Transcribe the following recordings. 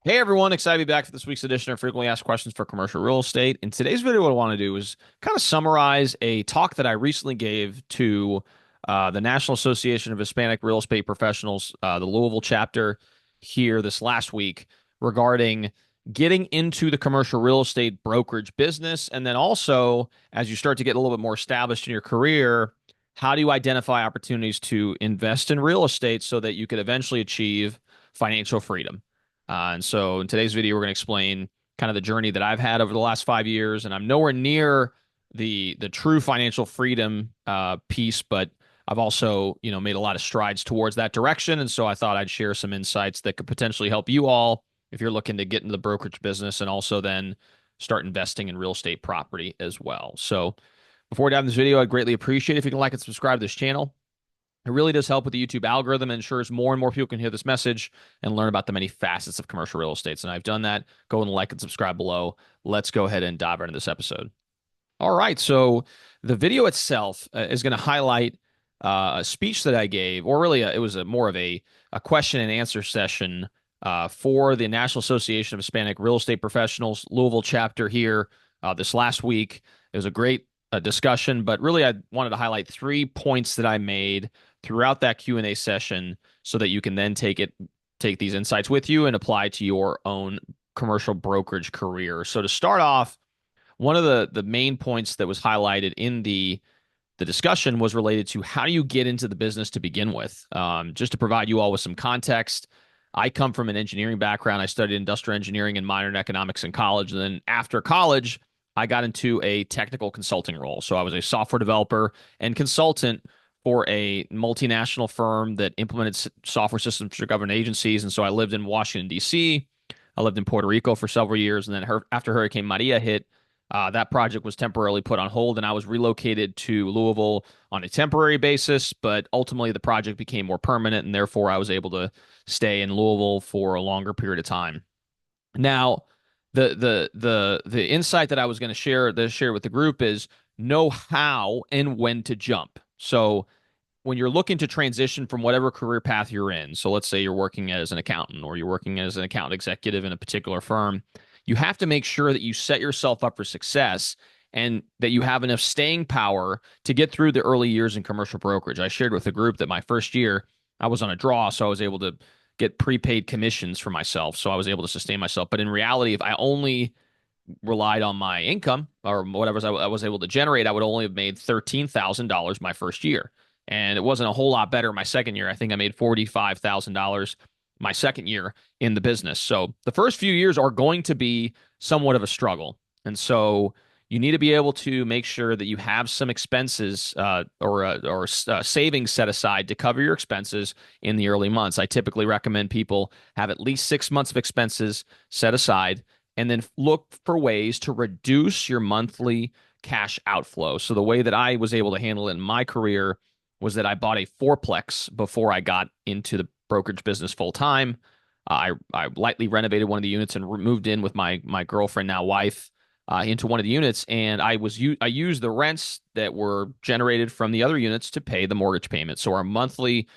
Hey everyone, excited to be back for this week's edition of Frequently Asked Questions for Commercial Real Estate. In today's video, what I want to do is kind of summarize a talk that I recently gave to the National Association of Hispanic Real Estate Professionals, the Louisville chapter here this last week regarding getting into the commercial real estate brokerage business. And then also, as you start to get a little bit more established in your career, how do you identify opportunities to invest in real estate so that you could eventually achieve financial freedom? And so in today's video, we're going to explain kind of the journey that I've had over the last 5 years. And I'm nowhere near the true financial freedom piece, but I've also, made a lot of strides towards that direction. And so I thought I'd share some insights that could potentially help you all if you're looking to get into the brokerage business and also then start investing in real estate property as well. So before we dive into this video, I'd greatly appreciate it if you can like and subscribe to this channel. It really does help with the YouTube algorithm and ensures more and more people can hear this message and learn about the many facets of commercial real estate. And I've done that. Go and like and subscribe below. Let's go ahead and dive into this episode. All right. So the video itself is going to highlight a speech that I gave, or really it was more of a question and answer session for the National Association of Hispanic Real Estate Professionals, Louisville chapter here this last week. It was a great discussion, but really I wanted to highlight 3 points that I made throughout that Q&A session so that you can then take these insights with you and apply to your own commercial brokerage career. So to start off, one of the main points that was highlighted in the discussion was related to how do you get into the business to begin with. Just to provide you all with some context, I come from an engineering background. I studied industrial engineering and minored in economics in college. And then after college, I got into a technical consulting role. So I was a software developer and consultant for a multinational firm that implemented software systems for government agencies. And so I lived in Washington, D.C. I lived in Puerto Rico for several years. And then after Hurricane Maria hit, that project was temporarily put on hold, and I was relocated to Louisville on a temporary basis. But ultimately, the project became more permanent, and therefore, I was able to stay in Louisville for a longer period of time. Now, the insight that I was going to share with the group is know how and when to jump. So when you're looking to transition from whatever career path you're in, so let's say you're working as an accountant or you're working as an account executive in a particular firm, you have to make sure that you set yourself up for success and that you have enough staying power to get through the early years in commercial brokerage. I shared with the group that my first year I was on a draw, so I was able to get prepaid commissions for myself, so I was able to sustain myself. But in reality, if I only relied on my income or whatever I was able to generate, I would only have made $13,000 my first year. And it wasn't a whole lot better my second year. I think I made $45,000 my second year in the business. So the first few years are going to be somewhat of a struggle. And so you need to be able to make sure that you have some expenses or savings set aside to cover your expenses in the early months. I typically recommend people have at least 6 months of expenses set aside and then look for ways to reduce your monthly cash outflow. So the way that I was able to handle it in my career was that I bought a fourplex before I got into the brokerage business full time. I lightly renovated one of the units and moved in with my girlfriend, now wife, into one of the units, and I used the rents that were generated from the other units to pay the mortgage payment. So our monthly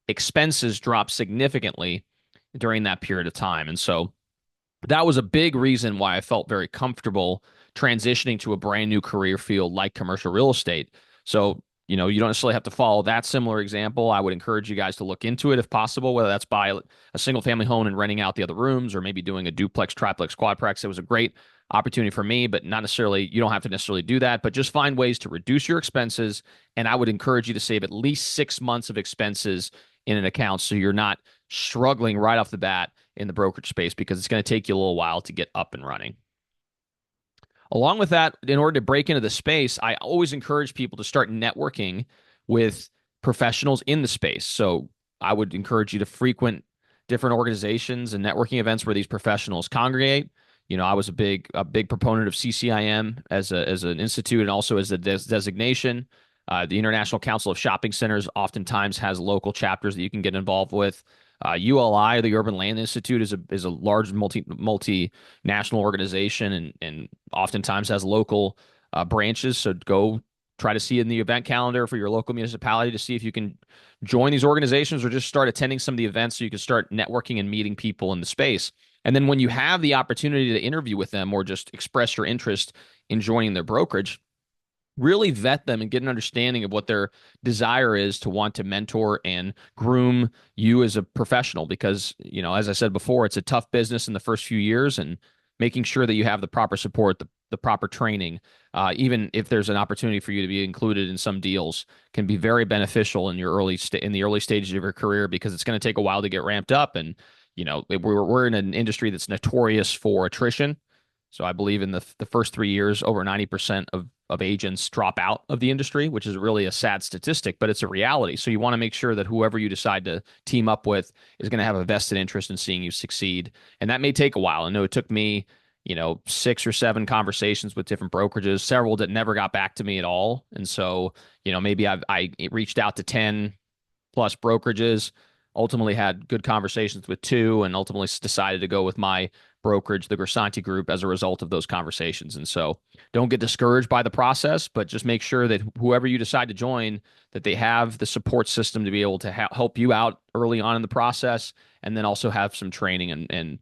expenses dropped significantly during that period of time, and so that was a big reason why I felt very comfortable transitioning to a brand new career field like commercial real estate. So, you don't necessarily have to follow that similar example. I would encourage you guys to look into it if possible, whether that's buy a single family home and renting out the other rooms or maybe doing a duplex, triplex, quadplex. It was a great opportunity for me, but not necessarily, you don't have to necessarily do that, but just find ways to reduce your expenses. And I would encourage you to save at least 6 months of expenses in an account so you're not struggling right off the bat in the brokerage space, because it's going to take you a little while to get up and running. Along with that, in order to break into the space, I always encourage people to start networking with professionals in the space. So I would encourage you to frequent different organizations and networking events where these professionals congregate. I was a big proponent of CCIM as an institute and also as a designation. The International Council of Shopping Centers oftentimes has local chapters that you can get involved with. ULI, the Urban Land Institute, is a large multinational organization and oftentimes has local branches. So go try to see in the event calendar for your local municipality to see if you can join these organizations or just start attending some of the events so you can start networking and meeting people in the space. And then when you have the opportunity to interview with them or just express your interest in joining their brokerage, really vet them and get an understanding of what their desire is to want to mentor and groom you as a professional. Because, as I said before, it's a tough business in the first few years, and making sure that you have the proper support, the proper training, even if there's an opportunity for you to be included in some deals, can be very beneficial in your in the early stages of your career, because it's going to take a while to get ramped up. And, we're in an industry that's notorious for attrition. So I believe in the first 3 years, over 90% of agents drop out of the industry, which is really a sad statistic, but it's a reality. So you want to make sure that whoever you decide to team up with is going to have a vested interest in seeing you succeed. And that may take a while. I know it took me, 6 or 7 conversations with different brokerages, several that never got back to me at all. And so, maybe I reached out to 10 plus brokerages, ultimately had good conversations with 2, and ultimately decided to go with my brokerage, the Grisanti Group, as a result of those conversations. And so don't get discouraged by the process, but just make sure that whoever you decide to join, that they have the support system to be able to help you out early on in the process, and then also have some training, and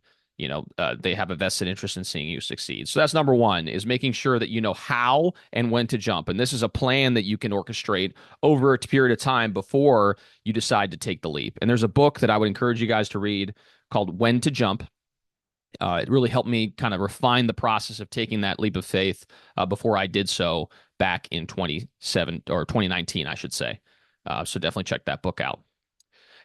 they have a vested interest in seeing you succeed. So that's number one, is making sure that you know how and when to jump. And this is a plan that you can orchestrate over a period of time before you decide to take the leap. And there's a book that I would encourage you guys to read called When to Jump. It really helped me kind of refine the process of taking that leap of faith before I did so back in 2019, I should say. So definitely check that book out.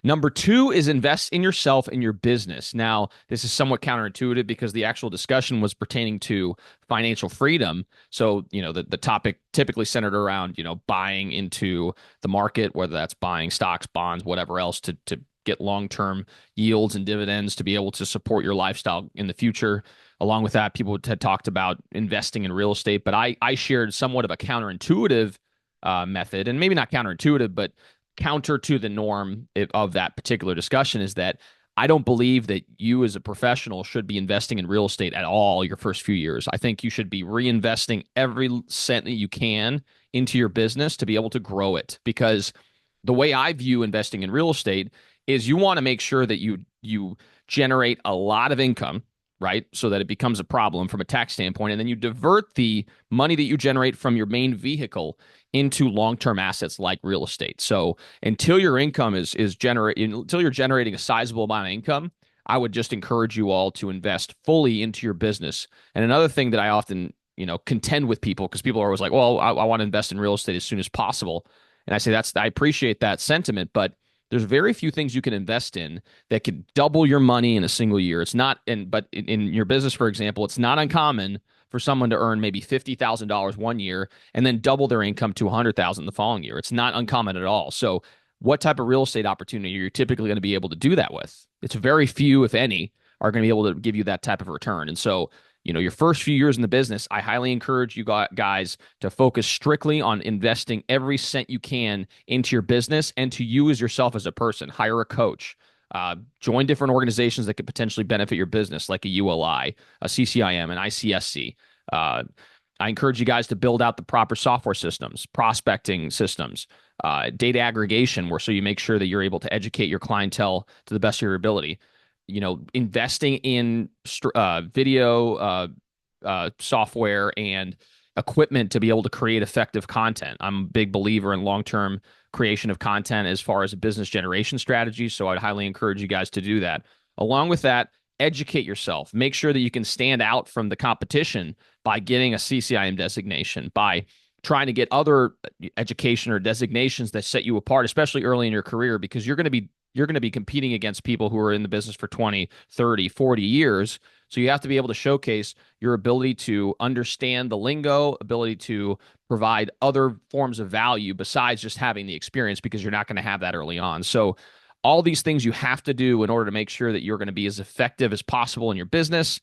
Number 2 is invest in yourself and your business. Now, this is somewhat counterintuitive because the actual discussion was pertaining to financial freedom. So, the topic typically centered around, buying into the market, whether that's buying stocks, bonds, whatever else to get long-term yields and dividends to be able to support your lifestyle in the future. Along with that, people had talked about investing in real estate, but I shared somewhat of a counterintuitive method, and maybe not counterintuitive, but counter to the norm of that particular discussion, is that I don't believe that you as a professional should be investing in real estate at all your first few years. I think you should be reinvesting every cent that you can into your business to be able to grow it. Because the way I view investing in real estate is you want to make sure that you generate a lot of income, right? So that it becomes a problem from a tax standpoint. And then you divert the money that you generate from your main vehicle into long-term assets like real estate. So until your income until you're generating a sizable amount of income, I would just encourage you all to invest fully into your business. And another thing that I often, contend with people, because people are always like, well, I want to invest in real estate as soon as possible. And I say I appreciate that sentiment, but there's very few things you can invest in that could double your money in a single year. It's not, but in your business, for example, it's not uncommon for someone to earn maybe $50,000 one year and then double their income to $100,000 the following year. It's not uncommon at all. So what type of real estate opportunity are you typically going to be able to do that with? It's very few, if any, are going to be able to give you that type of return. And so, your first few years in the business, I highly encourage you guys to focus strictly on investing every cent you can into your business and to you as yourself as a person. Hire a coach. Join different organizations that could potentially benefit your business, like a ULI, a CCIM, an ICSC. I encourage you guys to build out the proper software systems, prospecting systems, data aggregation, so you make sure that you're able to educate your clientele to the best of your ability. Investing in video software and equipment to be able to create effective content. I'm a big believer in long-term creation of content as far as a business generation strategy, so I'd highly encourage you guys to do that. Along with that, educate yourself. Make sure that you can stand out from the competition by getting a CCIM designation, by trying to get other education or designations that set you apart, especially early in your career, because you're going to be competing against people who are in the business for 20, 30, 40 years. So you have to be able to showcase your ability to understand the lingo, ability to provide other forms of value besides just having the experience, because you're not going to have that early on. So all these things you have to do in order to make sure that you're going to be as effective as possible in your business.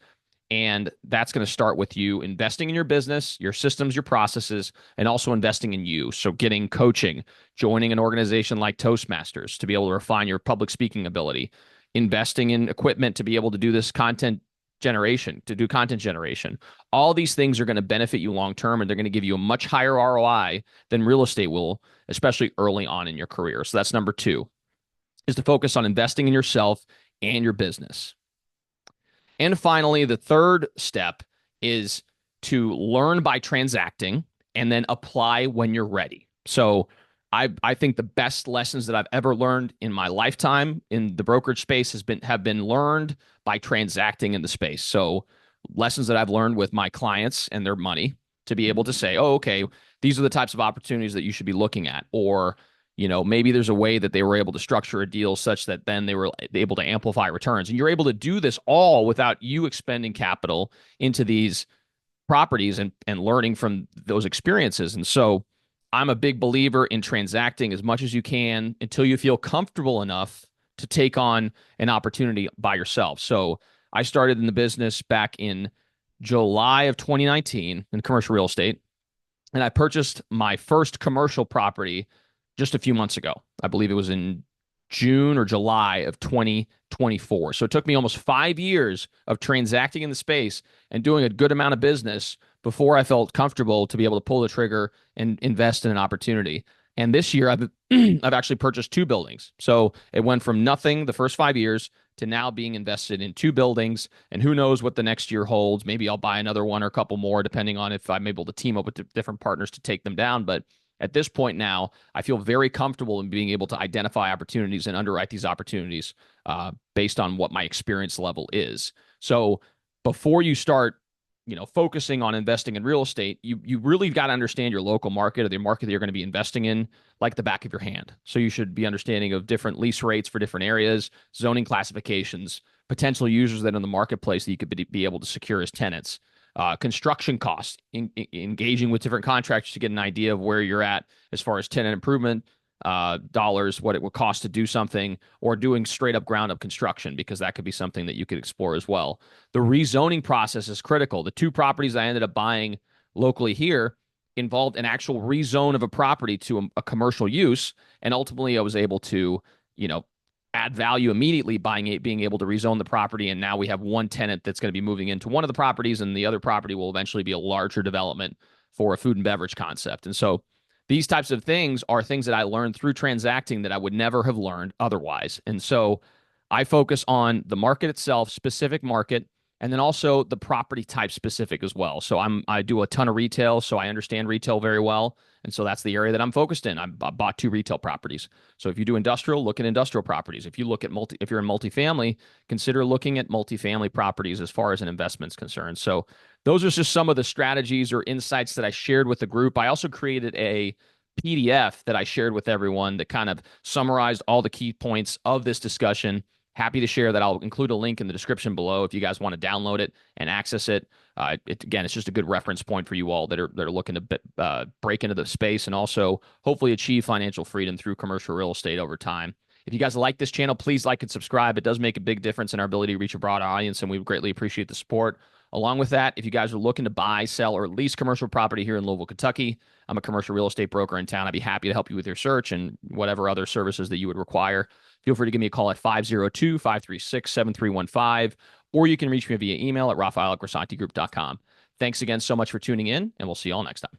And that's going to start with you investing in your business, your systems, your processes, and also investing in you. So getting coaching, joining an organization like Toastmasters to be able to refine your public speaking ability, investing in equipment to be able to do content generation. All these things are going to benefit you long term, and they're going to give you a much higher ROI than real estate will, especially early on in your career. So that's number 2, is to focus on investing in yourself and your business. And finally, the third step is to learn by transacting and then apply when you're ready. So I think the best lessons that I've ever learned in my lifetime in the brokerage space have been learned by transacting in the space. So lessons that I've learned with my clients and their money to be able to say, oh, okay, these are the types of opportunities that you should be looking at. Or, maybe there's a way that they were able to structure a deal such that then they were able to amplify returns. And you're able to do this all without you expending capital into these properties and learning from those experiences. And so I'm a big believer in transacting as much as you can until you feel comfortable enough to take on an opportunity by yourself. So I started in the business back in July of 2019 in commercial real estate, and I purchased my first commercial property just a few months ago. I believe it was in June or July of 2024. So it took me almost 5 years of transacting in the space and doing a good amount of business before I felt comfortable to be able to pull the trigger and invest in an opportunity. And this year, I've actually purchased two buildings. So it went from nothing the first 5 years to now being invested in two buildings. And who knows what the next year holds? Maybe I'll buy another one or a couple more, depending on if I'm able to team up with different partners to take them down. But at this point now, I feel very comfortable in being able to identify opportunities and underwrite these opportunities based on what my experience level is. So before you start, focusing on investing in real estate, you really got to understand your local market or the market that you're going to be investing in like the back of your hand. So you should be understanding of different lease rates for different areas, zoning classifications, potential users that are in the marketplace that you could be able to secure as tenants, construction costs, engaging with different contractors to get an idea of where you're at as far as tenant improvement dollars, what it would cost to do something, or doing straight up ground up construction, because that could be something that you could explore as well. The rezoning process is critical. The two properties I ended up buying locally here involved an actual rezone of a property to a commercial use, and ultimately I was able to, add value immediately being able to rezone the property. And now we have one tenant that's going to be moving into one of the properties, and the other property will eventually be a larger development for a food and beverage concept. And so these types of things are things that I learned through transacting that I would never have learned otherwise. And so I focus on the market itself, specific market, and then also the property type specific as well. So I do a ton of retail, so I understand retail very well. And so that's the area that I'm focused in. I bought two retail properties. So if you do industrial, look at industrial properties. If you look at if you're in multifamily, consider looking at multifamily properties as far as an investment's concerned. So those are just some of the strategies or insights that I shared with the group. I also created a PDF that I shared with everyone that kind of summarized all the key points of this discussion. Happy to share that. I'll include a link in the description below if you guys want to download it and access it. Again, it's just a good reference point for you all that are looking to break into the space and also hopefully achieve financial freedom through commercial real estate over time. If you guys like this channel, please like and subscribe. It does make a big difference in our ability to reach a broad audience, and we greatly appreciate the support. Along with that, if you guys are looking to buy, sell, or lease commercial property here in Louisville, Kentucky, I'm a commercial real estate broker in town. I'd be happy to help you with your search and whatever other services that you would require. Feel free to give me a call at 502-536-7315, or you can reach me via email at raphael@grisantigroup.com. Thanks again so much for tuning in, and we'll see you all next time.